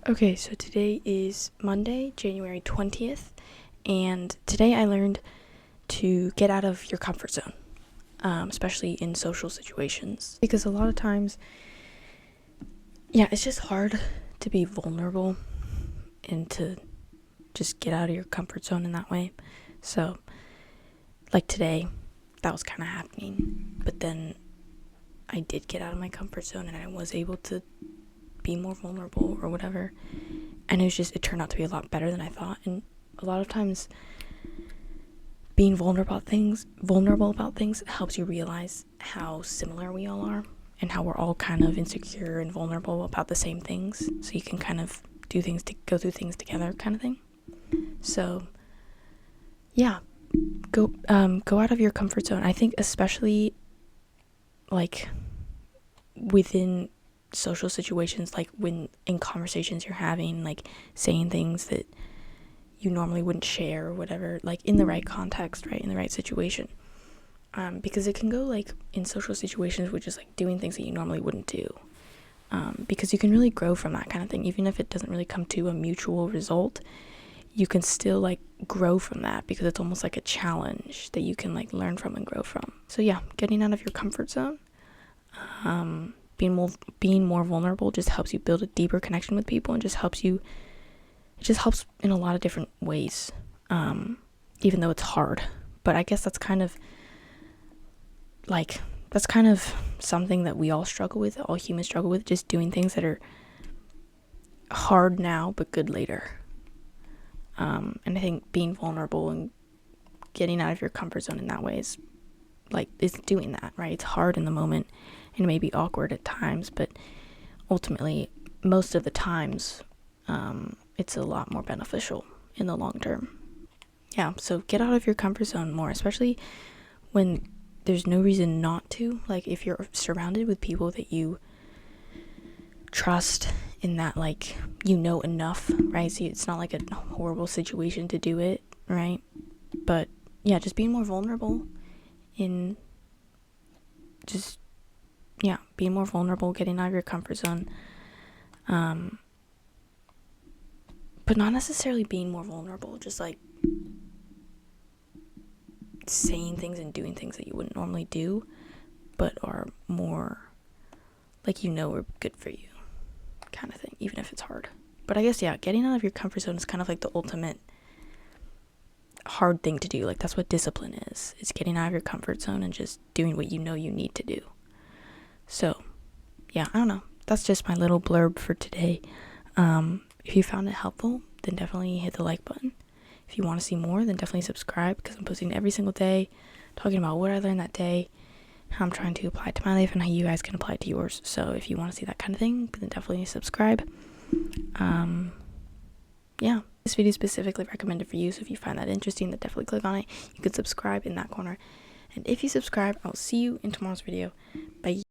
Okay, so today is Monday, January 20th, and today I learned to get out of your comfort zone, especially in social situations. Because a lot of times, it's just hard to be vulnerable and to just get out of your comfort zone in that way. So, like today, that was kind of happening, but then I did get out of my comfort zone and I was able to be more vulnerable or whatever, and it turned out to be a lot better than I thought. And a lot of times being vulnerable about things helps you realize how similar we all are and how we're all kind of insecure and vulnerable about the same things, so you can kind of go through things together kind of thing. So go out of your comfort zone. I think especially like within social situations, like when in conversations you're having, like saying things that you normally wouldn't share or whatever, like in the right context, right, in the right situation, because it can go like in social situations which is like doing things that you normally wouldn't do, because you can really grow from that kind of thing. Even if it doesn't really come to a mutual result, you can still like grow from that, because it's almost like a challenge that you can like learn from and grow from. So getting out of your comfort zone, being more vulnerable just helps you build a deeper connection with people, and it just helps in a lot of different ways, even though it's hard. But I guess that's kind of something that we all struggle with, all humans struggle with, just doing things that are hard now but good later. And I think being vulnerable and getting out of your comfort zone in that way is doing that, right? It's hard in the moment and it may be awkward at times, but ultimately most of the times it's a lot more beneficial in the long term. So get out of your comfort zone more, especially when there's no reason not to. Like if you're surrounded with people that you trust, in that like enough, right? See, it's not like a horrible situation to do it, right? But just being more vulnerable in just being more vulnerable, getting out of your comfort zone, but not necessarily being more vulnerable, just like saying things and doing things that you wouldn't normally do, but are more like are good for you kind of thing, even if it's hard. But I guess getting out of your comfort zone is kind of like the ultimate hard thing to do. Like that's what discipline is. It's getting out of your comfort zone and just doing what you need to do. So I don't know, that's just my little blurb for today. If you found it helpful, then definitely hit the like button. If you want to see more, then definitely subscribe, because I'm posting every single day talking about what I learned that day, how I'm trying to apply it to my life, and how you guys can apply it to yours. So if you want to see that kind of thing, then definitely subscribe. This video is specifically recommended for you, so if you find that interesting, then definitely click on it. You can subscribe in that corner. And if you subscribe, I'll see you in tomorrow's video. Bye.